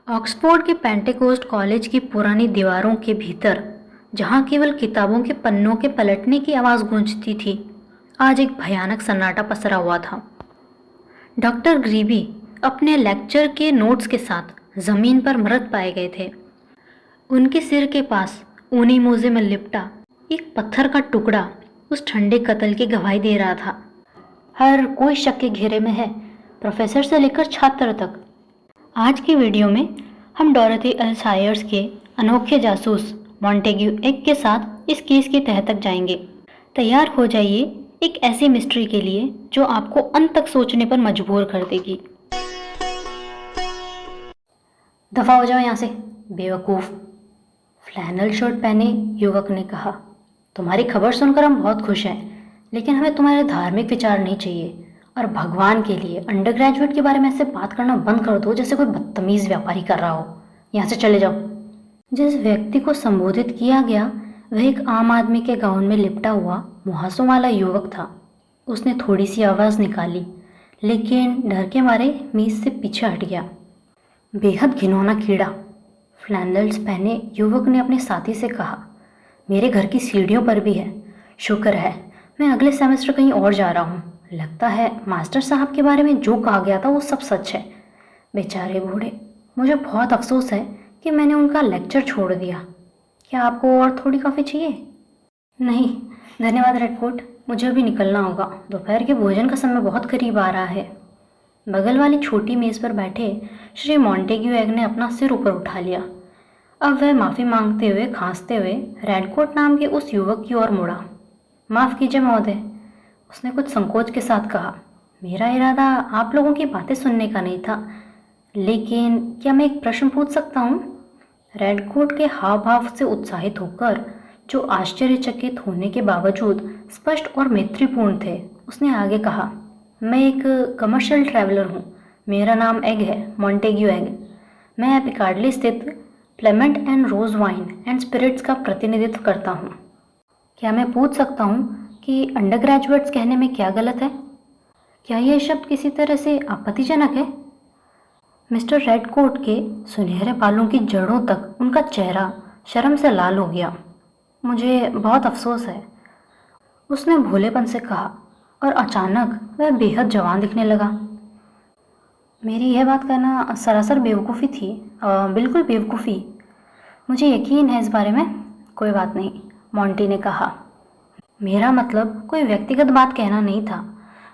Oxford के Pentecost college की पुरानी दीवारों के भीतर, जहाँ केवल किताबों के पन्नों के पलटने की आवाज़ गूंजती थी, आज एक भयानक सन्नाटा पसरा हुआ था। डॉक्टर ग्रीबी अपने लेक्चर के नोट्स के साथ ज़मीन पर मृत पाए गए थे। उनके सिर के पास ऊनी मोजे में लिपटा एक पत्थर का टुकड़ा उस ठंडे कत्ल की गवाही दे रहा था। हर कोई शक के घेरे में है, प्रोफेसर से लेकर छात्र तक। आज की वीडियो में हम डोरोथी एल सायर्स के अनोखे जासूस मॉन्टेग्यू एग के साथ इस केस की तह तक जाएंगे। तैयार हो जाइए एक ऐसी मिस्ट्री के लिए जो आपको अंत तक सोचने पर मजबूर कर देगी। दफा हो जाओ यहाँ से, बेवकूफ़, फ्लैनल शर्ट पहने युवक ने कहा। तुम्हारी खबर सुनकर हम बहुत खुश हैं, लेकिन हमें तुम्हारे धार्मिक विचार नहीं चाहिए। और भगवान के लिए अंडर ग्रेजुएट के बारे में ऐसे बात करना बंद कर दो जैसे कोई बदतमीज़ व्यापारी कर रहा हो। यहाँ से चले जाओ। जिस व्यक्ति को संबोधित किया गया वह एक आम आदमी के गाउन में लिपटा हुआ मुहासों वाला युवक था। उसने थोड़ी सी आवाज़ निकाली, लेकिन डर के मारे मेज से पीछे हट गया। बेहद घिनौना कीड़ा, फ्लैनल्स पहने युवक ने अपने साथी से कहा। मेरे घर की सीढ़ियों पर भी है। शुक्र है मैं अगले सेमेस्टर कहीं और जा रहा हूँ। लगता है मास्टर साहब के बारे में जो कहा गया था वो सब सच है। बेचारे बूढ़े, मुझे बहुत अफसोस है कि मैंने उनका लेक्चर छोड़ दिया। क्या आपको और थोड़ी कॉफ़ी चाहिए? नहीं धन्यवाद रेडकोट, मुझे अभी निकलना होगा। दोपहर के भोजन का समय बहुत करीब आ रहा है। बगल वाली छोटी मेज़ पर बैठे श्री मॉन्टेग्यू एग ने अपना सिर ऊपर उठा लिया। अब वह माफ़ी मांगते हुए खांसते हुए रेडकोट नाम के उस युवक की ओर मुड़ा। माफ़ कीजिए महोदय, उसने कुछ संकोच के साथ कहा। मेरा इरादा आप लोगों की बातें सुनने का नहीं था, लेकिन क्या मैं एक प्रश्न पूछ सकता हूँ? रेडकोट के हाव भाव से उत्साहित होकर, जो आश्चर्यचकित होने के बावजूद स्पष्ट और मैत्रीपूर्ण थे, उसने आगे कहा। मैं एक कमर्शियल ट्रैवलर हूँ। मेरा नाम एग है, मॉन्टेग्यू एग। मैं पिकार्डली स्थित प्लेमेंट and rose wine and spirits का प्रतिनिधित्व करता हूँ। क्या मैं पूछ सकता हूँ कि अंडर ग्रेजुएट्स कहने में क्या गलत है? क्या यह शब्द किसी तरह से आपत्तिजनक है? मिस्टर रेडकोट के सुनहरे बालों की जड़ों तक उनका चेहरा शर्म से लाल हो गया। मुझे बहुत अफसोस है, उसने भोलेपन से कहा, और अचानक वह बेहद जवान दिखने लगा। मेरी यह बात करना सरासर बेवकूफ़ी थी, बिल्कुल बेवकूफ़ी। मुझे यकीन है इस बारे में। कोई बात नहीं, मॉन्टी ने कहा। मेरा मतलब कोई व्यक्तिगत बात कहना नहीं था,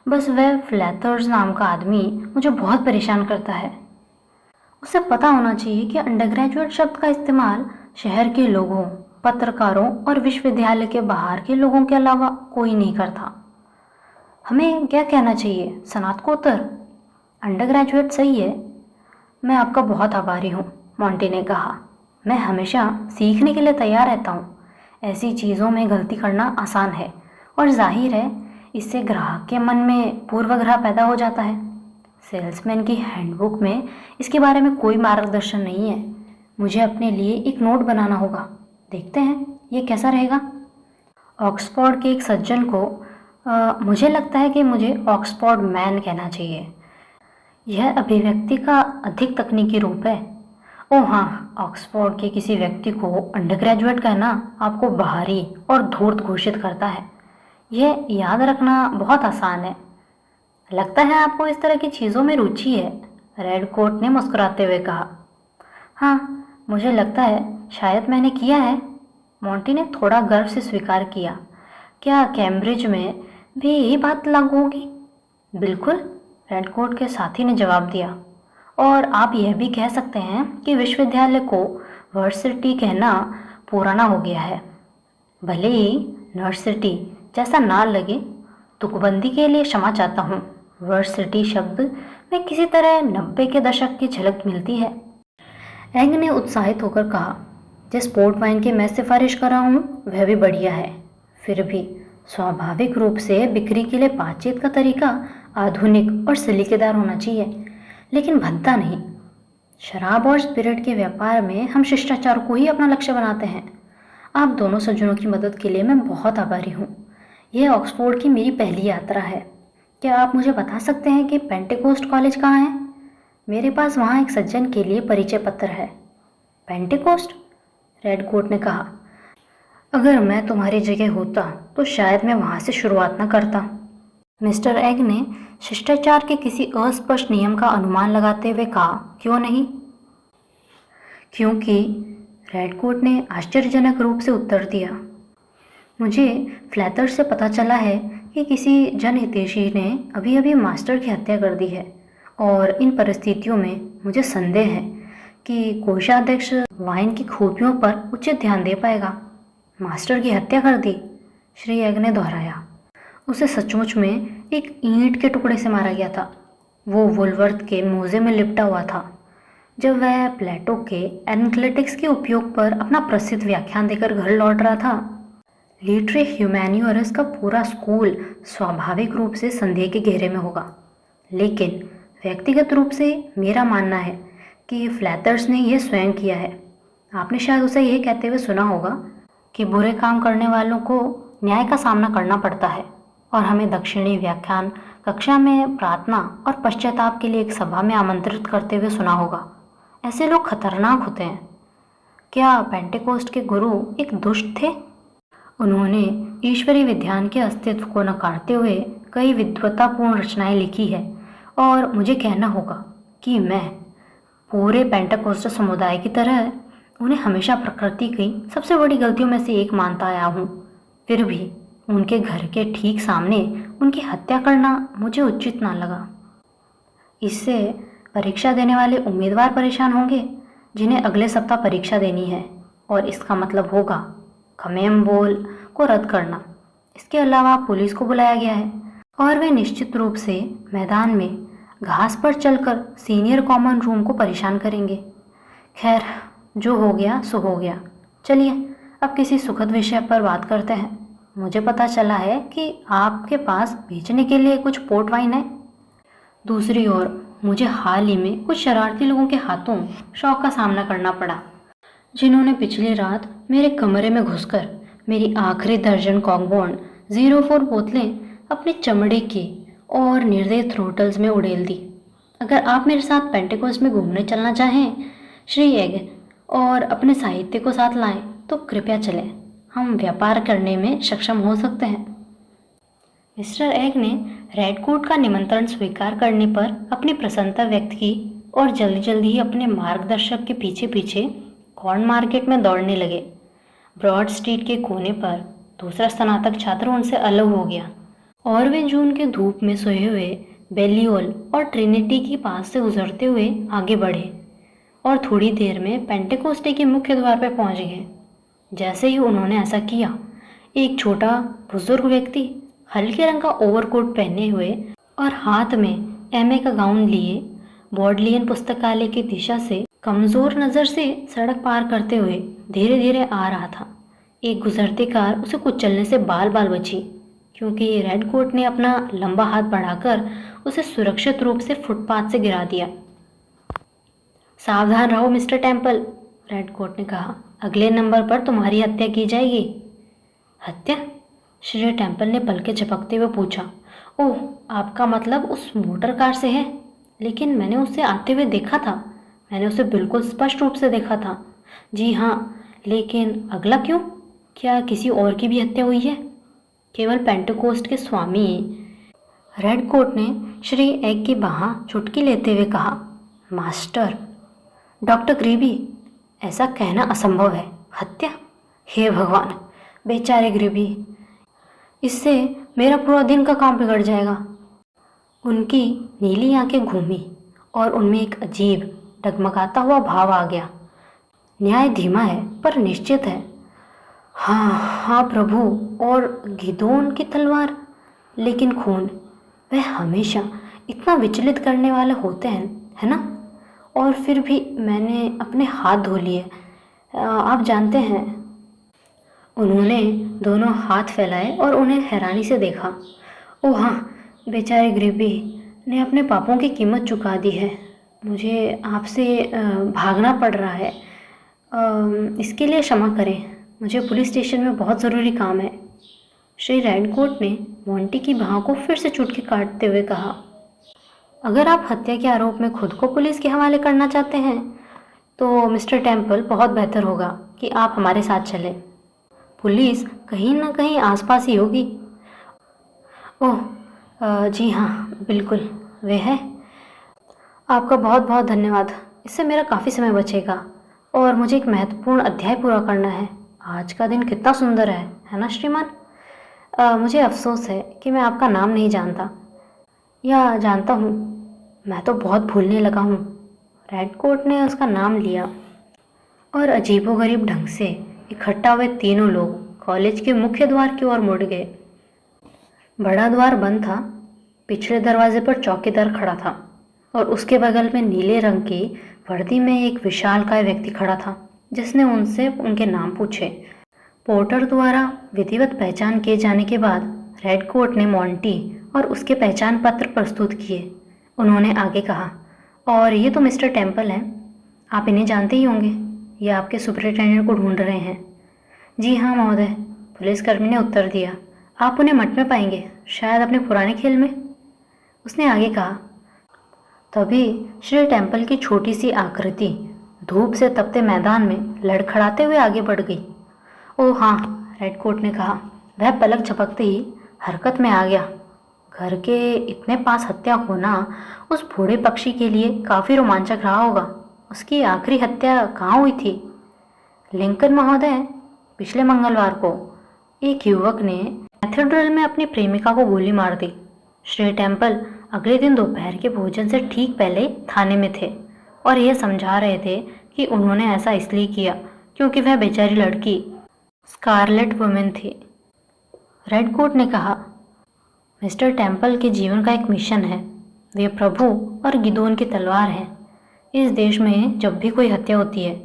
बस वह फ्लैथर्स नाम का आदमी मुझे बहुत परेशान करता है। उसे पता होना चाहिए कि अंडरग्रेजुएट शब्द का इस्तेमाल शहर के लोगों, पत्रकारों और विश्वविद्यालय के बाहर के लोगों के अलावा कोई नहीं करता। हमें क्या कहना चाहिए, स्नातकोत्तर? अंडरग्रेजुएट सही है। मैं आपका बहुत आभारी हूँ, मॉन्टी ने कहा। मैं हमेशा सीखने के लिए तैयार रहता हूँ। ऐसी चीज़ों में गलती करना आसान है, और जाहिर है इससे ग्राहक के मन में पूर्वाग्रह पैदा हो जाता है। सेल्समैन की हैंडबुक में इसके बारे में कोई मार्गदर्शन नहीं है। मुझे अपने लिए एक नोट बनाना होगा। देखते हैं ये कैसा रहेगा। ऑक्सफोर्ड के एक सज्जन को मुझे लगता है कि मुझे ऑक्सफोर्ड मैन कहना चाहिए। यह अभिव्यक्ति का अधिक तकनीकी रूप है। ओह हाँ, ऑक्सफोर्ड के किसी व्यक्ति को अंडरग्रेजुएट कहना आपको बाहरी और धूर्त घोषित करता है। यह याद रखना बहुत आसान है। लगता है आपको इस तरह की चीज़ों में रुचि है, रेडकोट ने मुस्कुराते हुए कहा। हाँ, मुझे लगता है शायद मैंने किया है, मॉन्टी ने थोड़ा गर्व से स्वीकार किया। क्या कैम्ब्रिज में भी यही बात लागू होगी? बिल्कुल, रेडकोट के साथी ने जवाब दिया। और आप यह भी कह सकते हैं कि विश्वविद्यालय को वर्सिटी कहना पुराना हो गया है। भले ही नर्सिटी जैसा ना लगे, तुकबंदी के लिए क्षमा चाहता हूँ। वर्सिटी शब्द में किसी तरह 90 के दशक की झलक मिलती है। एंग ने उत्साहित होकर कहा। जिस पोर्ट वाइन की मैं सिफारिश कर रहा हूँ वह भी बढ़िया है। फिर भी स्वाभाविक रूप से बिक्री के लिए बातचीत का तरीका आधुनिक और सलीकेदार होना चाहिए, लेकिन भद्दा नहीं। शराब और स्पिरिट के व्यापार में हम शिष्टाचार को ही अपना लक्ष्य बनाते हैं। आप दोनों सज्जनों की मदद के लिए मैं बहुत आभारी हूँ। यह ऑक्सफोर्ड की मेरी पहली यात्रा है। क्या आप मुझे बता सकते हैं कि पेंटेकोस्ट कॉलेज कहाँ है? मेरे पास वहाँ एक सज्जन के लिए परिचय पत्र है। पेंटेकोस्ट? रेड कोट ने कहा। अगर मैं तुम्हारी जगह होता तो शायद मैं वहाँ से शुरुआत न करता। मिस्टर एग ने शिष्टाचार के किसी अस्पष्ट नियम का अनुमान लगाते हुए कहा, क्यों नहीं? क्योंकि, रेड कोट ने आश्चर्यजनक रूप से उत्तर दिया, मुझे फ्लैथर्स से पता चला है कि किसी जनहितैषी ने अभी अभी मास्टर की हत्या कर दी है और इन परिस्थितियों में मुझे संदेह है कि कोषाध्यक्ष वाइन की खूबियों पर उचित ध्यान दे पाएगा। मास्टर की हत्या कर दी? श्री एग ने दोहराया। उसे सचमुच में एक ईंट के टुकड़े से मारा गया था। वो वुलवर्थ के मोजे में लिपटा हुआ था जब वह प्लेटो के एनालिटिक्स के उपयोग पर अपना प्रसिद्ध व्याख्यान देकर घर लौट रहा था। लिटरे ह्यूमैनियोरस का पूरा स्कूल स्वाभाविक रूप से संदेह के घेरे में होगा, लेकिन व्यक्तिगत रूप से मेरा मानना है कि फ्लैथर्स ने यह स्वयं किया है। आपने शायद उसे यह कहते हुए सुना होगा कि बुरे काम करने वालों को न्याय का सामना करना पड़ता है और हमें दक्षिणी व्याख्यान कक्षा में प्रार्थना और पश्चाताप के लिए एक सभा में आमंत्रित करते हुए सुना होगा। ऐसे लोग खतरनाक होते हैं। क्या पेंटेकोस्ट के गुरु एक दुष्ट थे? उन्होंने ईश्वरीय विज्ञान के अस्तित्व को नकारते हुए कई विद्वत्तापूर्ण रचनाएं लिखी है और मुझे कहना होगा कि मैं पूरे पेंटेकोस्ट समुदाय की तरह उन्हें हमेशा प्रकृति की सबसे बड़ी गलतियों में से एक मानता आया हूँ। फिर भी उनके घर के ठीक सामने उनकी हत्या करना मुझे उचित ना लगा। इससे परीक्षा देने वाले उम्मीदवार परेशान होंगे जिन्हें अगले सप्ताह परीक्षा देनी है, और इसका मतलब होगा खमेम बोल को रद्द करना। इसके अलावा पुलिस को बुलाया गया है और वे निश्चित रूप से मैदान में घास पर चलकर सीनियर कॉमन रूम को परेशान करेंगे। खैर, जो हो गया सो हो गया। चलिए अब किसी सुखद विषय पर बात करते हैं। मुझे पता चला है कि आपके पास बेचने के लिए कुछ पोर्ट वाइन है। दूसरी ओर मुझे हाल ही में कुछ शरारती लोगों के हाथों शौक का सामना करना पड़ा, जिन्होंने पिछली रात मेरे कमरे में घुसकर मेरी आखिरी दर्जन कॉकबॉन्ड 04 बोतलें अपने चमड़े के और निर्दयी थ्रोटल्स में उड़ेल दी। अगर आप मेरे साथ पेंटेकोस्ट में घूमने चलना चाहें श्री एग, और अपने साहित्य को साथ लाएं, तो कृपया चलें। हम व्यापार करने में सक्षम हो सकते हैं। मिस्टर एग ने रेड कोट का निमंत्रण स्वीकार करने पर अपनी प्रसन्नता व्यक्त की और जल्दी जल्दी ही अपने मार्गदर्शक के पीछे पीछे कॉर्न मार्केट में दौड़ने लगे। ब्रॉड स्ट्रीट के कोने पर दूसरा स्नातक छात्र उनसे अलग हो गया और वे जून के धूप में सोए हुए बेलियोल और ट्रिनिटी के पास से गुजरते हुए आगे बढ़े और थोड़ी देर में पेंटेकोस्टे के मुख्य द्वार पर पहुंच गए। जैसे ही उन्होंने ऐसा किया, एक छोटा बुजुर्ग व्यक्ति हल्के रंग का ओवरकोट पहने हुए और हाथ में एमए का गाउन लिए बॉडलियन पुस्तकालय की दिशा से कमजोर नज़र से सड़क पार करते हुए धीरे धीरे आ रहा था। एक गुजरती कार उसे कुचलने से बाल बाल बची, क्योंकि रेड कोट ने अपना लंबा हाथ बढ़ाकर उसे सुरक्षित रूप से फुटपाथ से गिरा दिया। सावधान रहो मिस्टर टेम्पल, रेड कोट ने कहा। अगले नंबर पर तुम्हारी हत्या की जाएगी। हत्या? श्री टेम्पल ने पलके झपकते हुए पूछा। ओह, आपका मतलब उस मोटर कार से है? लेकिन मैंने उसे आते हुए देखा था। मैंने उसे बिल्कुल स्पष्ट रूप से देखा था। जी हाँ, लेकिन अगला क्यों? क्या किसी और की भी हत्या हुई है? केवल पेंटेकोस्ट के स्वामी। रेड कोट ने श्री एग की बाह चुटकी लेते हुए कहा। मास्टर डॉक्टर ग्रीबी, ऐसा कहना असंभव है। हत्या? हे भगवान, बेचारे ग्रीबी, इससे मेरा पूरा दिन का काम बिगड़ जाएगा। उनकी नीली आंखें घूमी और उनमें एक अजीब डगमगाता हुआ भाव आ गया। न्याय धीमा है पर निश्चित है। हाँ हाँ प्रभु, और गिदोन की तलवार, लेकिन खून, वह हमेशा इतना विचलित करने वाले होते हैं, है ना? और फिर भी मैंने अपने हाथ धो लिए, आप जानते हैं। उन्होंने दोनों हाथ फैलाए और उन्हें हैरानी से देखा। ओह हाँ, बेचारे ग्रीबी ने अपने पापों की कीमत चुका दी है। मुझे आपसे भागना पड़ रहा है। इसके लिए क्षमा करें। मुझे पुलिस स्टेशन में बहुत ज़रूरी काम है। श्री रेडकोट ने मोंटी की बाह को फिर से चुटकी काटते हुए कहा। अगर आप हत्या के आरोप में खुद को पुलिस के हवाले करना चाहते हैं तो मिस्टर टेम्पल बहुत बेहतर होगा कि आप हमारे साथ चलें। पुलिस कहीं ना कहीं आसपास ही होगी। ओह, जी हाँ, बिल्कुल, वे है। आपका बहुत बहुत धन्यवाद। इससे मेरा काफ़ी समय बचेगा और मुझे एक महत्वपूर्ण अध्याय पूरा करना है। आज का दिन कितना सुंदर है ना श्रीमान? मुझे अफसोस है कि मैं आपका नाम नहीं जानता। या जानता हूँ, मैं तो बहुत भूलने लगा हूँ। रेडकोट ने उसका नाम लिया और अजीबोगरीब ढंग से इकट्ठा हुए तीनों लोग कॉलेज के मुख्य द्वार की ओर मुड़ गए। बड़ा द्वार बंद था। पिछले दरवाजे पर चौकीदार खड़ा था और उसके बगल में नीले रंग की वर्दी में एक विशालकाय व्यक्ति खड़ा था जिसने उनसे उनके नाम पूछे। पोर्टर द्वारा विधिवत पहचान किए जाने के बाद रेडकोट ने मॉन्टी और उसके पहचान पत्र प्रस्तुत किए। उन्होंने आगे कहा, और ये तो मिस्टर टेम्पल हैं, आप इन्हें जानते ही होंगे। ये आपके सुपरिटेंडेंट को ढूंढ रहे हैं। जी हाँ महोदय, पुलिसकर्मी ने उत्तर दिया। आप उन्हें मठ में पाएंगे, शायद अपने पुराने खेल में, उसने आगे कहा। तभी श्री टेम्पल की छोटी सी आकृति धूप से तपते मैदान में लड़खड़ाते हुए आगे बढ़ गई। ओह हाँ, रेडकोट ने कहा। वह पलक झपकते ही हरकत में आ गया। घर के इतने पास हत्या होना उस बूढ़े पक्षी के लिए काफ़ी रोमांचक रहा होगा। उसकी आखिरी हत्या कहाँ हुई थी? लिंकन महोदय, पिछले मंगलवार को एक युवक ने कैथेड्रल में अपनी प्रेमिका को गोली मार दी। श्री टेम्पल अगले दिन दोपहर के भोजन से ठीक पहले थाने में थे और यह समझा रहे थे कि उन्होंने ऐसा इसलिए किया क्योंकि वह बेचारी लड़की स्कारलेट वुमेन थी। रेडकोट ने कहा, मिस्टर टेम्पल के जीवन का एक मिशन है। वे प्रभु और गिदोन की तलवार हैं। इस देश में जब भी कोई हत्या होती है,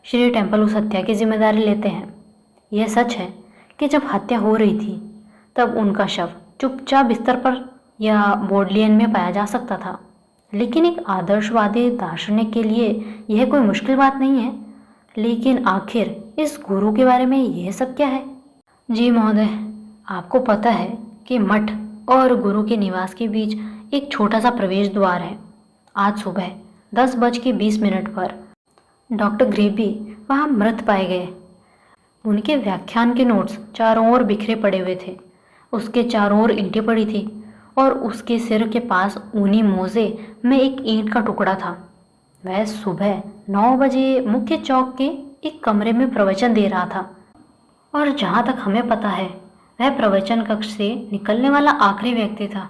श्री टेम्पल उस हत्या की जिम्मेदारी लेते हैं। यह सच है कि जब हत्या हो रही थी तब उनका शव चुपचाप बिस्तर पर या बोडलियन में पाया जा सकता था, लेकिन एक आदर्शवादी दार्शनिक के लिए यह कोई मुश्किल बात नहीं है। लेकिन आखिर इस गुरु के बारे में यह सब क्या है? जी महोदय, आपको पता है कि मठ और गुरु के निवास के बीच एक छोटा सा प्रवेश द्वार है। आज सुबह 10:20 पर डॉक्टर ग्रेबी वहाँ मृत पाए गए। उनके व्याख्यान के नोट्स चारों ओर बिखरे पड़े हुए थे। उसके चारों ओर ईंटें पड़ी थी और उसके सिर के पास ऊनी मोजे में एक ईंट का टुकड़ा था। वह सुबह 9 बजे मुख्य चौक के एक कमरे में प्रवचन दे रहा था और जहाँ तक हमें पता है वह प्रवचन कक्ष से निकलने वाला आखिरी व्यक्ति था।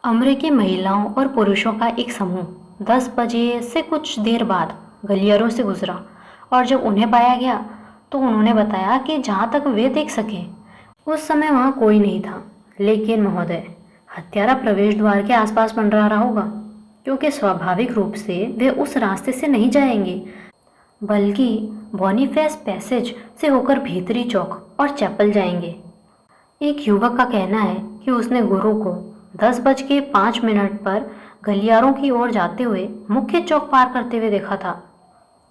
अमेरिकी महिलाओं और पुरुषों का एक समूह 10 बजे से कुछ देर बाद गलियारों से गुजरा और जब उन्हें पाया गया तो उन्होंने बताया कि जहाँ तक वे देख सके उस समय वहाँ कोई नहीं था। लेकिन महोदय, हत्यारा प्रवेश द्वार के आसपास मंडरा रहा होगा, क्योंकि स्वाभाविक रूप से वे उस रास्ते से नहीं जाएंगे, बल्कि बॉनीफेस पैसेज से होकर भीतरी चौक और चैपल जाएंगे। एक युवक का कहना है कि उसने गुरु को 10:05 पर गलियारों की ओर जाते हुए मुख्य चौक पार करते हुए देखा था,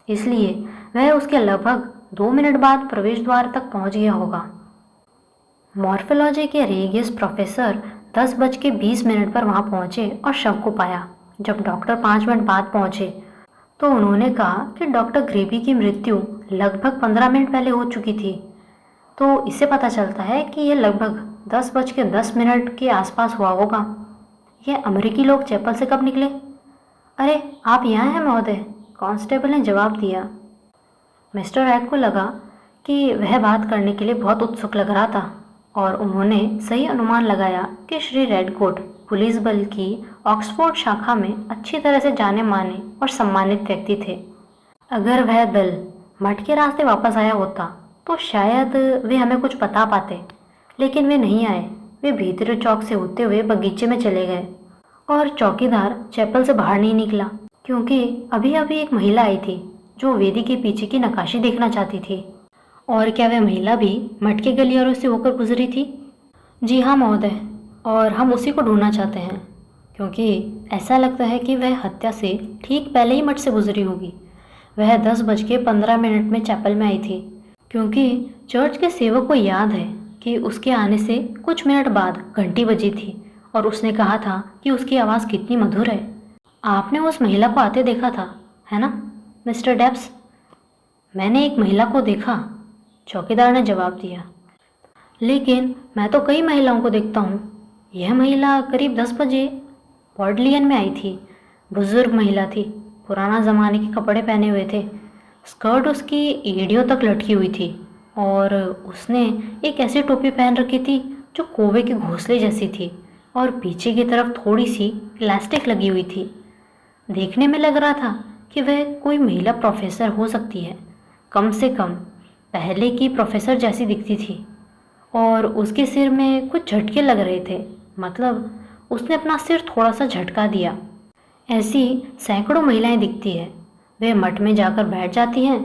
इसलिए वह उसके लगभग 2 मिनट बाद प्रवेश द्वार तक पहुंच गया होगा। मॉर्फोलॉजी के रेगियस प्रोफेसर 10:20 पर वहां पहुंचे और शव को पाया। जब डॉक्टर 5 मिनट बाद पहुंचे तो उन्होंने कहा कि डॉक्टर ग्रेबी की मृत्यु लगभग 15 मिनट पहले हो चुकी थी। तो इससे पता चलता है कि यह लगभग 10:10 के आसपास हुआ होगा। यह अमेरिकी लोग चैपल से कब निकले? अरे, आप यहाँ हैं महोदय, कांस्टेबल ने जवाब दिया। मिस्टर रैड को लगा कि वह बात करने के लिए बहुत उत्सुक लग रहा था और उन्होंने सही अनुमान लगाया कि श्री रेडकोट पुलिस बल की ऑक्सफोर्ड शाखा में अच्छी तरह से जाने माने और सम्मानित व्यक्ति थे। अगर वह दल मठ के रास्ते वापस आया होता तो शायद वे हमें कुछ बता पाते, लेकिन वे नहीं आए। वे भीतरी चौक से होते हुए बगीचे में चले गए और चौकीदार चैपल से बाहर नहीं निकला, क्योंकि अभी अभी एक महिला आई थी जो वेदी के पीछे की नक्काशी देखना चाहती थी। और क्या वह महिला भी मठ के गलियारों से होकर गुजरी थी? जी हाँ महोदय, और हम उसी को ढूंढना चाहते हैं, क्योंकि ऐसा लगता है कि वह हत्या से ठीक पहले ही मठ से गुजरी होगी। वह 10:15 में चैपल में आई थी, क्योंकि चर्च के सेवक को याद है कि उसके आने से कुछ मिनट बाद घंटी बजी थी और उसने कहा था कि उसकी आवाज़ कितनी मधुर है। आपने उस महिला को आते देखा था, है ना, मिस्टर डेप्स? मैंने एक महिला को देखा, चौकीदार ने जवाब दिया। लेकिन मैं तो कई महिलाओं को देखता हूँ। यह महिला करीब 10 बजे पॉडलियन में आई थी। बुजुर्ग महिला थी, पुराना ज़माने के कपड़े पहने हुए थे, स्कर्ट उसकी एड़ियों तक लटकी हुई थी और उसने एक ऐसी टोपी पहन रखी थी जो कौवे के घोंसले जैसी थी और पीछे की तरफ थोड़ी सी इलास्टिक लगी हुई थी। देखने में लग रहा था कि वह कोई महिला प्रोफेसर हो सकती है, कम से कम पहले की प्रोफेसर जैसी दिखती थी। और उसके सिर में कुछ झटके लग रहे थे, मतलब उसने अपना सिर थोड़ा सा झटका दिया। ऐसी सैकड़ों महिलाएं दिखती है। वे मठ में जाकर बैठ जाती हैं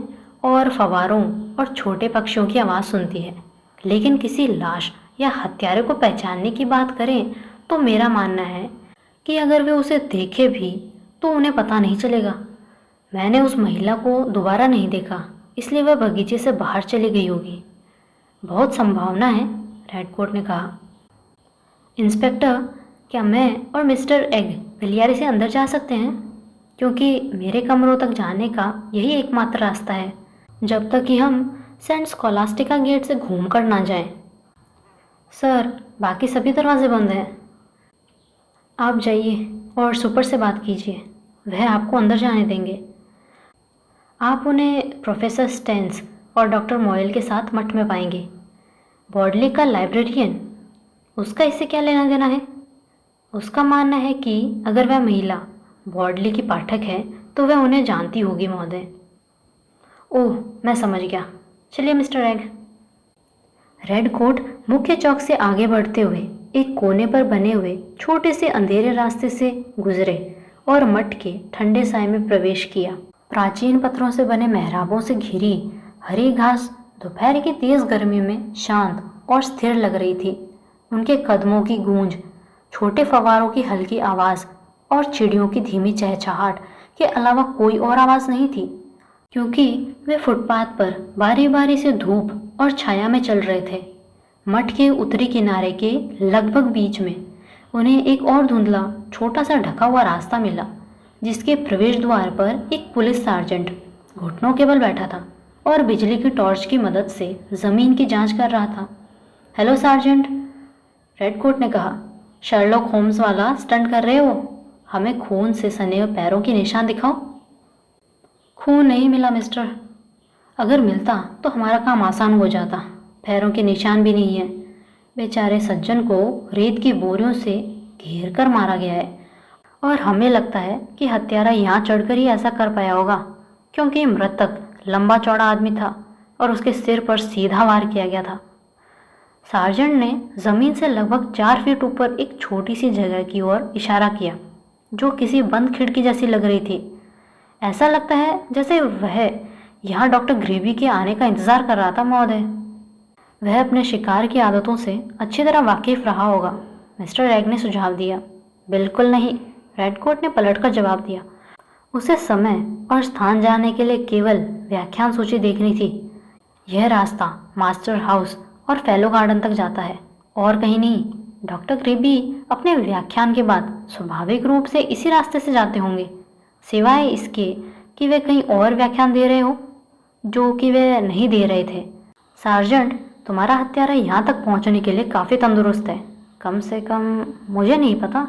और फव्वारों और छोटे पक्षियों की आवाज़ सुनती है। लेकिन किसी लाश या हत्यारे को पहचानने की बात करें तो मेरा मानना है कि अगर वे उसे देखे भी तो उन्हें पता नहीं चलेगा। मैंने उस महिला को दोबारा नहीं देखा, इसलिए वह बगीचे से बाहर चली गई होगी। बहुत संभावना है, रेडकोट ने कहा। इंस्पेक्टर, क्या मैं और मिस्टर एग गलियारे से अंदर जा सकते हैं? क्योंकि मेरे कमरों तक जाने का यही एकमात्र रास्ता है, जब तक कि हम सेंट स्कॉलास्टिका गेट से घूमकर ना जाएं। सर, बाकी सभी दरवाजे बंद हैं। आप जाइए और सुपर से बात कीजिए, वह आपको अंदर जाने देंगे। आप उन्हें प्रोफेसर स्टेंस और डॉक्टर मॉयल के साथ मठ में पाएंगे। बॉडली का लाइब्रेरियन, उसका इससे क्या लेना देना है? उसका मानना है कि अगर वह महिला बॉडली की पाठक है तो वह उन्हें जानती होगी महोदय। ओह, मैं समझ गया। चलिए मिस्टर एग। रेड कोट मुख्य चौक से आगे बढ़ते हुए एक कोने पर बने हुए छोटे से अंधेरे रास्ते से गुजरे और मठ के ठंडे साए में प्रवेश किया। प्राचीन पत्थरों से बने मेहराबों से घिरी हरी घास दोपहर की तेज गर्मी में शांत और स्थिर लग रही थी। उनके कदमों की गूंज, छोटे फव्वारों की हल्की आवाज़ और चिड़ियों की धीमी चहचहाट के अलावा कोई और आवाज़ नहीं थी, क्योंकि वे फुटपाथ पर बारी बारी से धूप और छाया में चल रहे थे। मठ के उत्तरी किनारे के लगभग बीच में उन्हें एक और धुंधला छोटा सा ढका हुआ रास्ता मिला, जिसके प्रवेश द्वार पर एक पुलिस सार्जेंट घुटनों के बल बैठा था और बिजली की टॉर्च की मदद से ज़मीन की जांच कर रहा था। हेलो सार्जेंट, रेडकोट ने कहा। शर्लॉक होम्स वाला स्टंट कर रहे हो? हमें खून से सने हुए पैरों के निशान दिखाओ। खून नहीं मिला मिस्टर। अगर मिलता तो हमारा काम आसान हो जाता। पैरों के निशान भी नहीं है। बेचारे सज्जन को रेत की बोरियों से घेर कर मारा गया है और हमें लगता है कि हत्यारा यहाँ चढ़कर ही ऐसा कर पाया होगा, क्योंकि मृतक लंबा चौड़ा आदमी था और उसके सिर पर सीधा वार किया गया था। सार्जेंट ने जमीन से लगभग 4 फीट ऊपर एक छोटी सी जगह की ओर इशारा किया, जो किसी बंद खिड़की जैसी लग रही थी। ऐसा लगता है जैसे वह यहाँ डॉक्टर ग्रेवी के आने का इंतजार कर रहा था महोदय। वह अपने शिकार की आदतों से अच्छी तरह वाकिफ रहा होगा, मिस्टर एग ने सुझाव दिया। बिल्कुल नहीं, रेडकोट ने पलटकर जवाब दिया। उसे समय और स्थान जानने के लिए केवल व्याख्यान सूची देखनी थी। यह रास्ता मास्टर हाउस और फेलो गार्डन तक जाता है, और कहीं नहीं। डॉक्टर ग्रेबी अपने व्याख्यान के बाद स्वाभाविक रूप से इसी रास्ते से जाते होंगे, सिवाय इसके कि वे कहीं और व्याख्यान दे रहे हो, जो कि वे नहीं दे रहे थे। सार्जेंट, तुम्हारा हत्यारा यहाँ तक पहुँचने के लिए काफ़ी तंदुरुस्त है, कम से कम मुझे नहीं पता।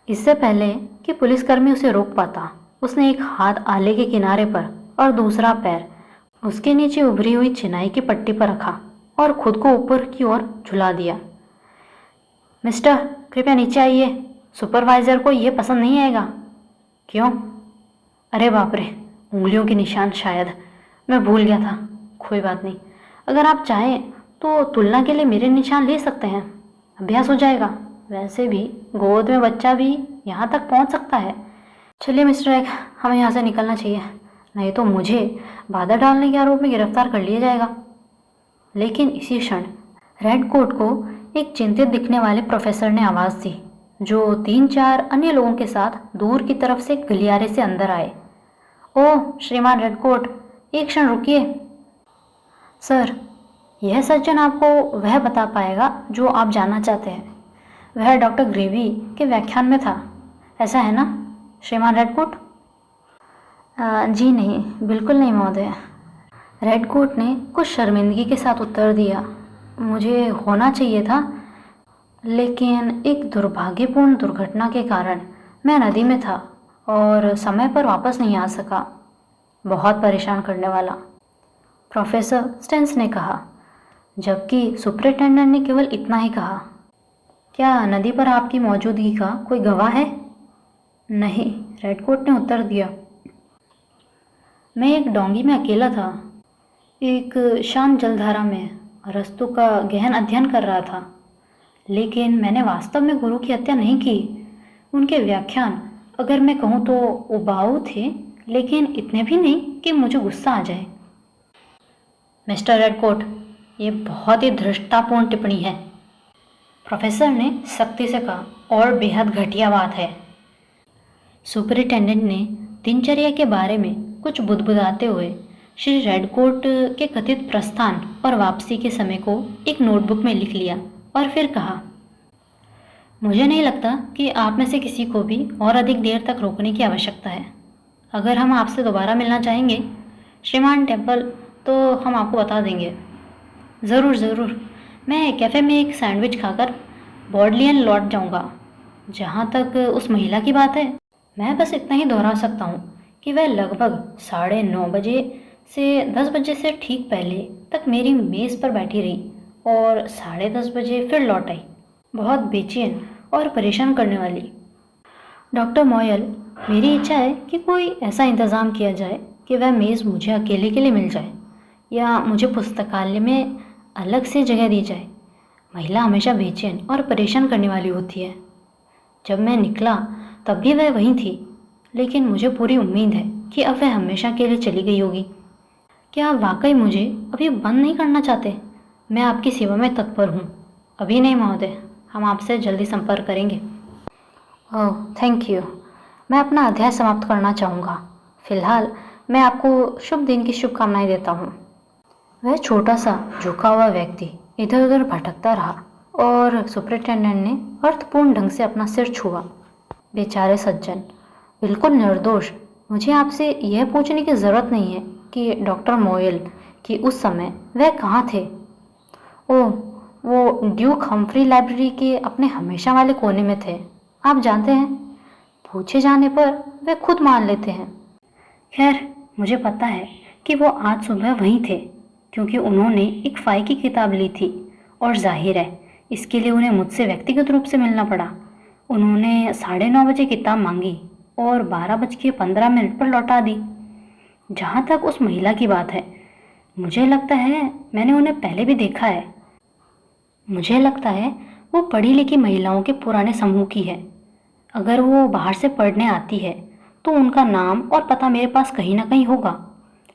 इससे पहले कि पुलिसकर्मी उसे रोक पाता, उसने एक हाथ आले के किनारे पर और दूसरा पैर उसके नीचे उभरी हुई चिनाई की पट्टी पर रखा और खुद को ऊपर की ओर झुला दिया। मिस्टर, कृपया नीचे आइए। सुपरवाइज़र को यह पसंद नहीं आएगा। क्यों? अरे बाप रे, उंगलियों के निशान शायद, मैं भूल गया था। कोई बात नहीं, अगर आप चाहें तो तुलना के लिए मेरे निशान ले सकते हैं, अभ्यास हो जाएगा। वैसे भी गोद में बच्चा भी यहाँ तक पहुँच सकता है। चलिए मिस्टर एग, हमें यहाँ से निकलना चाहिए, नहीं तो मुझे बाधा डालने के आरोप में गिरफ्तार कर लिया जाएगा। लेकिन इसी क्षण रेड कोट को एक चिंतित दिखने वाले प्रोफेसर ने आवाज़ दी, जो 3-4 अन्य लोगों के साथ दूर की तरफ से गलियारे से अंदर आए। ओह श्रीमान रेड कोट, एक क्षण रुकिए। सर, यह सज्जन आपको वह बता पाएगा जो आप जानना चाहते हैं। वह डॉक्टर ग्रेवी के व्याख्यान में था, ऐसा है ना? श्रीमान रेडकोट? जी नहीं, बिल्कुल नहीं महोदय। रेडकोट ने कुछ शर्मिंदगी के साथ उत्तर दिया। मुझे होना चाहिए था, लेकिन एक दुर्भाग्यपूर्ण दुर्घटना के कारण मैं नदी में था और समय पर वापस नहीं आ सका। बहुत परेशान करने वाला, प्रोफेसर स्टेंस ने कहा, जबकि सुपरिटेंडेंट ने केवल इतना ही कहा। क्या नदी पर आपकी मौजूदगी का कोई गवाह है? नहीं, रेडकोट ने उत्तर दिया। मैं एक डोंगी में अकेला था, एक शांत जलधारा में रस्तों का गहन अध्ययन कर रहा था। लेकिन मैंने वास्तव में गुरु की हत्या नहीं की। उनके व्याख्यान, अगर मैं कहूँ तो उबाऊ थे, लेकिन इतने भी नहीं कि मुझे गुस्सा आ जाए। मिस्टर रेडकोट, ये बहुत ही धृष्टतापूर्ण टिप्पणी है, प्रोफेसर ने सख्ती से कहा, और बेहद घटिया बात है। सुपरिटेंडेंट ने दिनचर्या के बारे में कुछ बुदबुदाते हुए श्री रेडकोट के कथित प्रस्थान और वापसी के समय को एक नोटबुक में लिख लिया और फिर कहा, मुझे नहीं लगता कि आप में से किसी को भी और अधिक देर तक रोकने की आवश्यकता है। अगर हम आपसे दोबारा मिलना चाहेंगे श्रीमान टेम्पल, तो हम आपको बता देंगे। ज़रूर ज़रूर, मैं कैफ़े में एक सैंडविच खाकर बॉडलियन लौट जाऊंगा। जहाँ तक उस महिला की बात है, मैं बस इतना ही दोहरा सकता हूँ कि वह लगभग 9:30 बजे से 10 बजे से ठीक पहले तक मेरी मेज़ पर बैठी रही और 10:30 बजे फिर लौट आई, बहुत बेचैन और परेशान करने वाली। डॉक्टर मॉयल, मेरी इच्छा है कि कोई ऐसा इंतज़ाम किया जाए कि वह मेज़ मुझे अकेले के लिए मिल जाए, या मुझे पुस्तकालय में अलग से जगह दी जाए। महिला हमेशा बेचैन और परेशान करने वाली होती है। जब मैं निकला तब भी वह वहीं थी, लेकिन मुझे पूरी उम्मीद है कि अब वह हमेशा के लिए चली गई होगी। क्या आप वाकई मुझे अभी बंद नहीं करना चाहते? मैं आपकी सेवा में तत्पर हूँ। अभी नहीं महोदय, हम आपसे जल्दी संपर्क करेंगे। ओह, थैंक यू। मैं अपना अध्याय समाप्त करना चाहूँगा। फिलहाल मैं आपको शुभ दिन की शुभकामनाएं देता हूँ। वह छोटा सा झुका हुआ व्यक्ति इधर उधर भटकता रहा और सुपरिटेंडेंट ने अर्थपूर्ण ढंग से अपना सिर छुआ। बेचारे सज्जन, बिल्कुल निर्दोष। मुझे आपसे यह पूछने की ज़रूरत नहीं है कि डॉक्टर मोयल कि उस समय वह कहाँ थे। ओह, वो ड्यूक हम्फ्री लाइब्रेरी के अपने हमेशा वाले कोने में थे। आप जानते हैं, पूछे जाने पर वे खुद मान लेते हैं। खैर, मुझे पता है कि वो आज सुबह वहीं थे, क्योंकि उन्होंने एक फ़ाई की किताब ली थी और जाहिर है इसके लिए उन्हें मुझसे व्यक्तिगत रूप से मिलना पड़ा। उन्होंने 9:30 बजे किताब मांगी और 12:15 पर लौटा दी। जहाँ तक उस महिला की बात है, मुझे लगता है मैंने उन्हें पहले भी देखा है। मुझे लगता है वो पढ़ी लिखी महिलाओं के पुराने समूह की है। अगर वो बाहर से पढ़ने आती है तो उनका नाम और पता मेरे पास कहीं ना कहीं होगा,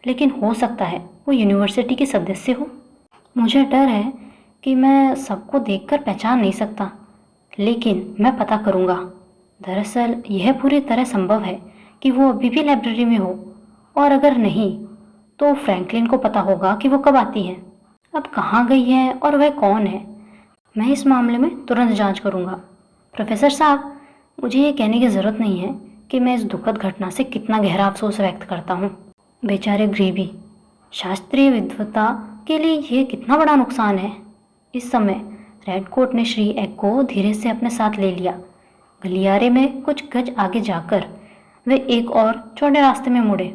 लेकिन हो सकता है वो यूनिवर्सिटी के सदस्य हो। मुझे डर है कि मैं सबको देखकर पहचान नहीं सकता, लेकिन मैं पता करूँगा। दरअसल यह पूरी तरह संभव है कि वो अभी भी लाइब्रेरी में हो, और अगर नहीं तो फ्रैंकलिन को पता होगा कि वो कब आती हैं, अब कहाँ गई है और वह कौन है। मैं इस मामले में तुरंत जांच करूँगा। प्रोफेसर साहब, मुझे ये कहने की ज़रूरत नहीं है कि मैं इस दुखद घटना से कितना गहरा अफसोस व्यक्त करता हूँ। बेचारे ग्रीवी, शास्त्रीय विद्वता के लिए यह कितना बड़ा नुकसान है। इस समय रेडकोट ने श्री एग को धीरे से अपने साथ ले लिया। गलियारे में कुछ गज आगे जाकर वे एक और चौड़े रास्ते में मुड़े,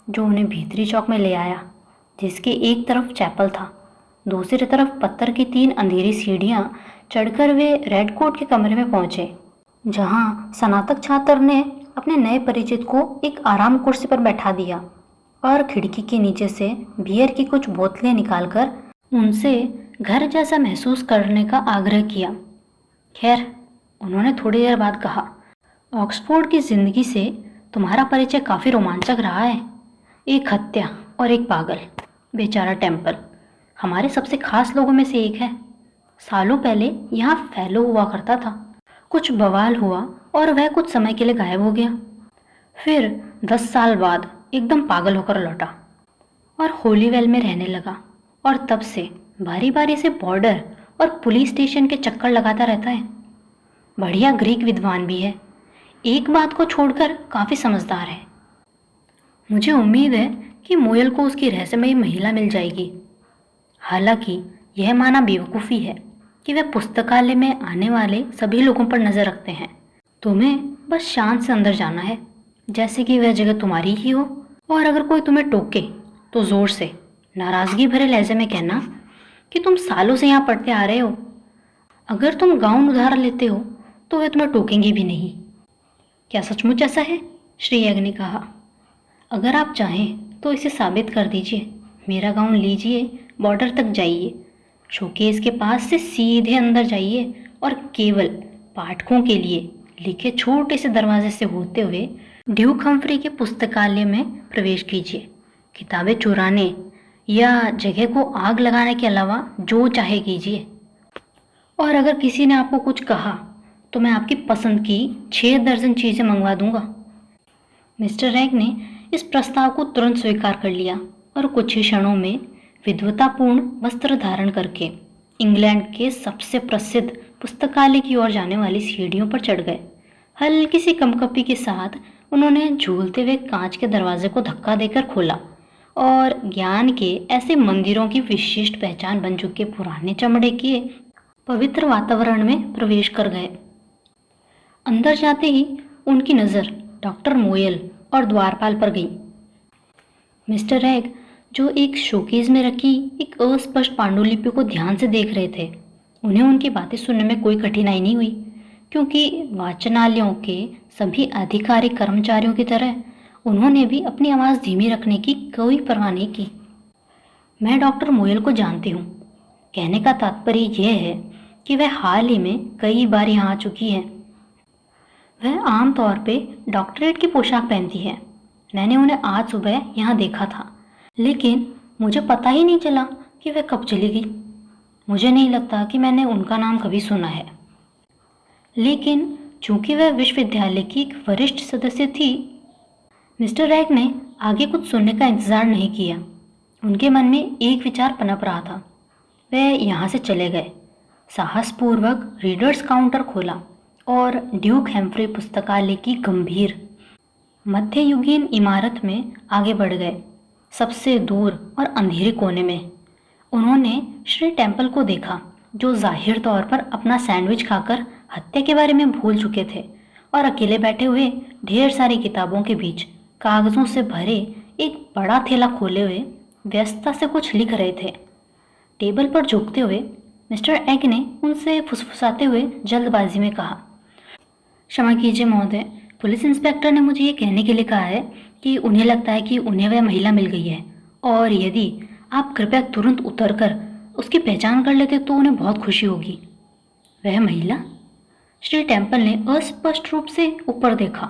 जो उन्हें भीतरी चौक में ले आया, जिसके एक तरफ चैपल था, दूसरी तरफ पत्थर की 3 अंधेरी सीढ़ियाँ चढ़कर वे रेडकोट के कमरे में पहुँचे, जहाँ स्नातक छात्र ने अपने नए परिचित को एक आराम कुर्सी पर बैठा दिया और खिड़की के नीचे से बियर की कुछ बोतलें निकालकर उनसे घर जैसा महसूस करने का आग्रह किया। खैर, उन्होंने थोड़ी देर बाद कहा, ऑक्सफोर्ड की ज़िंदगी से तुम्हारा परिचय काफ़ी रोमांचक रहा है। एक हत्या और एक पागल। बेचारा टेम्पल हमारे सबसे खास लोगों में से एक है। सालों पहले यहाँ फैलो हुआ करता था। कुछ बवाल हुआ और वह कुछ समय के लिए गायब हो गया। फिर 10 साल बाद एकदम पागल होकर लौटा और होलीवेल में रहने लगा, और तब से बारी बारी से बॉर्डर और पुलिस स्टेशन के चक्कर लगाता रहता है। बढ़िया ग्रीक विद्वान भी है। एक बात को छोड़कर काफ़ी समझदार है। मुझे उम्मीद है कि मोयल को उसकी रहस्यमयी महिला मिल जाएगी। हालांकि यह माना बेवकूफ़ी है कि वह पुस्तकालय में आने वाले सभी लोगों पर नज़र रखते हैं। तुम्हें बस शांत से अंदर जाना है, जैसे कि वह जगह तुम्हारी ही हो, और अगर कोई तुम्हें टोके तो ज़ोर से नाराज़गी भरे लहजे में कहना कि तुम सालों से यहाँ पढ़ते आ रहे हो। अगर तुम गाउन उधार लेते हो तो वे तुम्हें टोकेंगे भी नहीं। क्या सचमुच ऐसा है? श्री यज्ञ ने कहा। अगर आप चाहें तो इसे साबित कर दीजिए। मेरा गाउन लीजिए, बॉर्डर तक जाइए, शोकेस के पास से सीधे अंदर जाइए और केवल पाठकों के लिए लिखे छोटे से दरवाजे से होते हुए ड्यूक हम्फ्री के पुस्तकालय में प्रवेश कीजिए। किताबें चुराने या जगह को आग लगाने के अलावा जो चाहे कीजिए। और अगर किसी ने आपको कुछ कहा तो मैं आपकी पसंद की 6 दर्जन चीज़ें मंगवा दूंगा। मिस्टर रैग ने इस प्रस्ताव को तुरंत स्वीकार कर लिया और कुछ ही क्षणों में विद्वतापूर्ण वस्त्र धारण करके इंग्लैंड के सबसे प्रसिद्ध पुस्तकालय की ओर जाने वाली सीढ़ियों पर चढ़ गए। हल्की सी कंपकपी के साथ उन्होंने झूलते हुए कांच के दरवाजे को धक्का देकर खोला और ज्ञान के ऐसे मंदिरों की विशिष्ट पहचान बन चुके पुराने चमड़े के पवित्र वातावरण में प्रवेश कर गए। अंदर जाते ही उनकी नज़र डॉक्टर मोयल और द्वारपाल पर गई। मिस्टर रैग, जो एक शोकेस में रखी एक अस्पष्ट पांडुलिपि को ध्यान से देख रहे थे, उन्हें उनकी बातें सुनने में कोई कठिनाई नहीं हुई, क्योंकि वाचनालयों के सभी आधिकारिक कर्मचारियों की तरह उन्होंने भी अपनी आवाज़ धीमी रखने की कोई परवाह नहीं की। मैं डॉक्टर मोयल को जानती हूँ। कहने का तात्पर्य यह है कि वह हाल ही में कई बार यहाँ आ चुकी है। वह आमतौर पे डॉक्टरेट की पोशाक पहनती है। मैंने उन्हें आज सुबह यहाँ देखा था, लेकिन मुझे पता ही नहीं चला कि वह कब चली गई। मुझे नहीं लगता कि मैंने उनका नाम कभी सुना है, लेकिन चूंकि वह विश्वविद्यालय की एक वरिष्ठ सदस्य थी। मिस्टर रैग ने आगे कुछ सुनने का इंतज़ार नहीं किया। उनके मन में एक विचार पनप रहा था। वह यहाँ से चले गए, साहसपूर्वक रीडर्स काउंटर खोला और ड्यूक हेम्फ्री पुस्तकालय की गंभीर मध्ययुगीन इमारत में आगे बढ़ गए। सबसे दूर और अंधेरे कोने में उन्होंने श्री टेम्पल को देखा, जो जाहिर तौर पर अपना सैंडविच खाकर हत्या के बारे में भूल चुके थे और अकेले बैठे हुए ढेर सारी किताबों के बीच कागज़ों से भरे एक बड़ा थैला खोले हुए व्यस्तता से कुछ लिख रहे थे। टेबल पर झुकते हुए मिस्टर एग ने उनसे फुसफुसाते हुए जल्दबाजी में कहा, क्षमा कीजिए महोदय, पुलिस इंस्पेक्टर ने मुझे ये कहने के लिए कहा है कि उन्हें लगता है कि उन्हें वह महिला मिल गई है, और यदि आप कृपया तुरंत उतरकर उसकी पहचान कर लेते तो उन्हें बहुत खुशी होगी। वह महिला? श्री टेम्पल ने अस्पष्ट रूप से ऊपर देखा।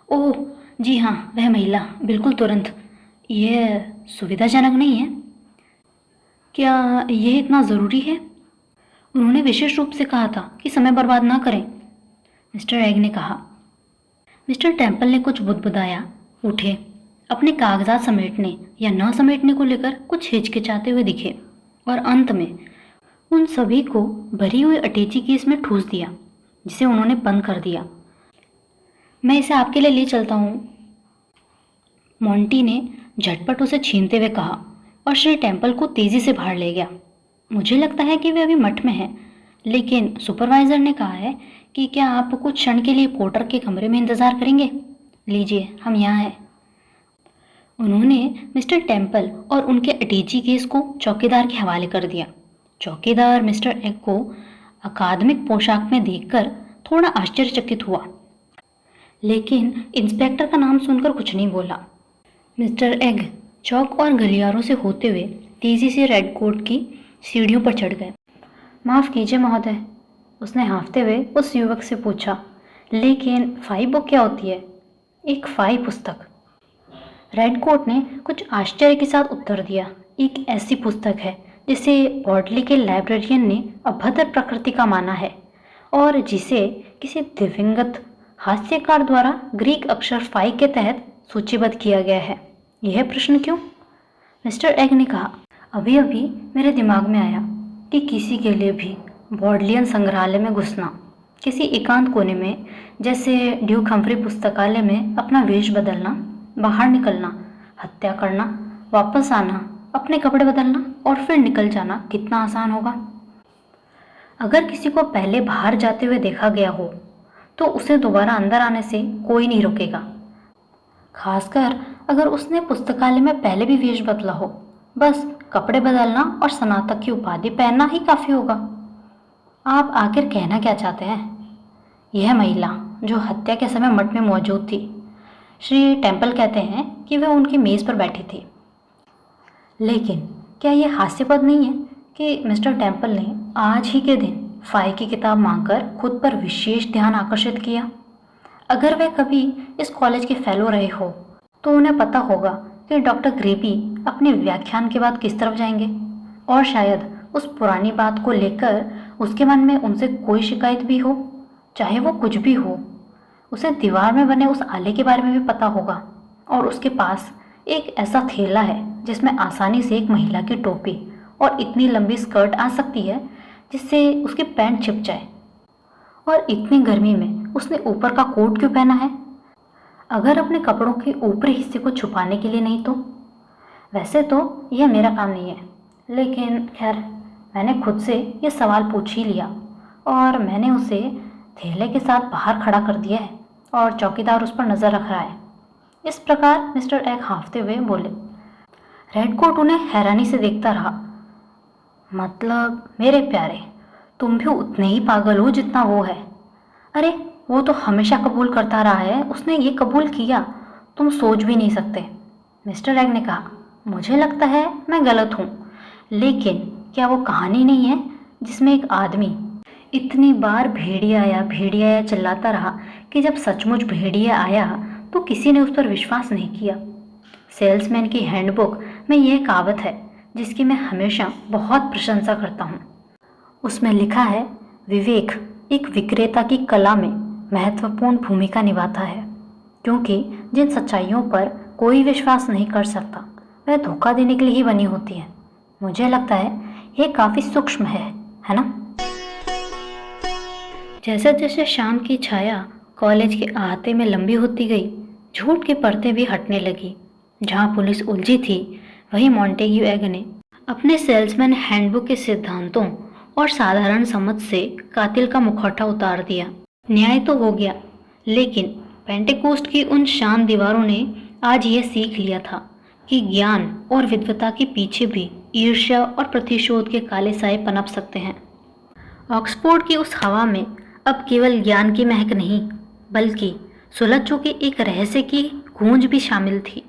ओह जी हाँ, वह महिला, बिल्कुल तुरंत। यह सुविधाजनक नहीं है। क्या यह इतना ज़रूरी है? उन्होंने विशेष रूप से कहा था कि समय बर्बाद ना करें, मिस्टर एग ने कहा। मिस्टर टेम्पल ने कुछ बुदबुदाया, उठे, अपने कागजात समेटने या न समेटने को लेकर कुछ हिचकिचाते हुए दिखे और अंत में उन सभी को भरी हुई अटैची केस में ठूस दिया, जिसे उन्होंने बंद कर दिया। मैं इसे आपके लिए ले चलता हूँ, मोंटी ने झटपट उसे छीनते हुए कहा और श्री टेम्पल को तेज़ी से बाहर ले गया। मुझे लगता है कि वे अभी मठ में हैं, लेकिन सुपरवाइज़र ने कहा है कि क्या आप कुछ क्षण के लिए पोर्टर के कमरे में इंतज़ार करेंगे? लीजिए, हम यहाँ हैं। उन्होंने मिस्टर टेम्पल और उनके अटैची केस को चौकीदार के हवाले कर दिया। चौकीदार मिस्टर एग को अकादमिक पोशाक में देखकर थोड़ा आश्चर्यचकित हुआ, लेकिन इंस्पेक्टर का नाम सुनकर कुछ नहीं बोला। मिस्टर एग चौक और गलियारों से होते हुए तेज़ी से रेड कोट की सीढ़ियों पर चढ़ गए। माफ़ कीजिए महोदय, उसने हाँफते हुए उस युवक से पूछा, लेकिन फाई बुक क्या होती है? एक फाई पुस्तक, रेड कोट ने कुछ आश्चर्य के साथ उत्तर दिया। एक ऐसी पुस्तक है जिसे बॉडली के लाइब्रेरियन ने अभद्र प्रकृति का माना है और जिसे किसी दिवंगत हास्यकार द्वारा ग्रीक अक्षर फाई के तहत सूचीबद्ध किया गया है। यह प्रश्न क्यों? मिस्टर एग ने कहा, अभी अभी मेरे दिमाग में आया कि किसी के लिए भी बॉडलियन संग्रहालय में घुसना किसी एकांत कोने में, जैसे ड्यूक हम्फ्री पुस्तकालय में, अपना वेश बदलना, बाहर निकलना, हत्या करना, वापस आना, अपने कपड़े बदलना और फिर निकल जाना कितना आसान होगा। अगर किसी को पहले बाहर जाते हुए देखा गया हो तो उसे दोबारा अंदर आने से कोई नहीं रोकेगा, खासकर अगर उसने पुस्तकालय में पहले भी वेश बदला हो। बस कपड़े बदलना और स्नातक की उपाधि पहनना ही काफी होगा। आप आखिर कहना क्या चाहते हैं? यह महिला जो हत्या के समय मठ में मौजूद थी, श्री टेम्पल कहते हैं कि वह उनकी मेज पर बैठी थी। लेकिन क्या यह हास्यास्पद नहीं है कि मिस्टर टेम्पल ने आज ही के दिन फाइ की किताब मांगकर खुद पर विशेष ध्यान आकर्षित किया? अगर वे कभी इस कॉलेज के फेलो रहे हो तो उन्हें पता होगा कि डॉक्टर ग्रेबी अपने व्याख्यान के बाद किस तरफ जाएंगे, और शायद उस पुरानी बात को लेकर उसके मन में उनसे कोई शिकायत भी हो, चाहे वो कुछ भी हो। उसे दीवार में बने उस आले के बारे में भी पता होगा, और उसके पास एक ऐसा थैला है जिसमें आसानी से एक महिला की टोपी और इतनी लंबी स्कर्ट आ सकती है जिससे उसकी पैंट छिप जाए। और इतनी गर्मी में उसने ऊपर का कोट क्यों पहना है? अगर अपने कपड़ों के ऊपरी हिस्से को छुपाने के लिए नहीं तो? वैसे तो यह मेरा काम नहीं है, लेकिन खैर मैंने खुद से ये सवाल पूछ ही लिया और मैंने उसे थैले के साथ बाहर खड़ा कर दिया है और चौकीदार उस पर नज़र रख रहा है। इस प्रकार मिस्टर एक हाँफते हुए बोले। रेडकोट उन्हें हैरानी से देखता रहा। मतलब मेरे प्यारे, तुम भी उतने ही पागल हो जितना वो है। अरे वो तो हमेशा कबूल करता रहा है, उसने ये कबूल किया, तुम सोच भी नहीं सकते। मिस्टर एग ने कहा, मुझे लगता है मैं गलत हूँ, लेकिन क्या वो कहानी नहीं है जिसमें एक आदमी इतनी बार भेड़िया चिल्लाता रहा कि जब सचमुच भेड़िया आया तो किसी ने उस पर विश्वास नहीं किया। सेल्समैन की हैंडबुक में यह कहावत है जिसकी मैं हमेशा बहुत प्रशंसा करता हूँ। उसमें लिखा है, विवेक एक विक्रेता की कला में महत्वपूर्ण भूमिका निभाता है, क्योंकि जिन सच्चाइयों पर कोई विश्वास नहीं कर सकता वह धोखा देने के लिए ही बनी होती है। मुझे लगता है यह काफ़ी सूक्ष्म है ना? जैसे जैसे शाम की छाया कॉलेज के अहाते में लंबी होती गई, झूठ की परतें भी हटने लगी। जहाँ पुलिस उलझी थी वहीं मॉन्टेग्यू एग ने अपने सेल्समैन हैंडबुक के सिद्धांतों और साधारण समझ से कातिल का मुखौटा उतार दिया। न्याय तो हो गया, लेकिन पेंटेकोस्ट की उन शांत दीवारों ने आज यह सीख लिया था कि ज्ञान और विद्वता के पीछे भी ईर्ष्या और प्रतिशोध के काले साए पनप सकते हैं। ऑक्सफोर्ड की उस हवा में अब केवल ज्ञान की महक नहीं, बल्कि सुलझ चुके एक रहस्य की गूंज भी शामिल थी।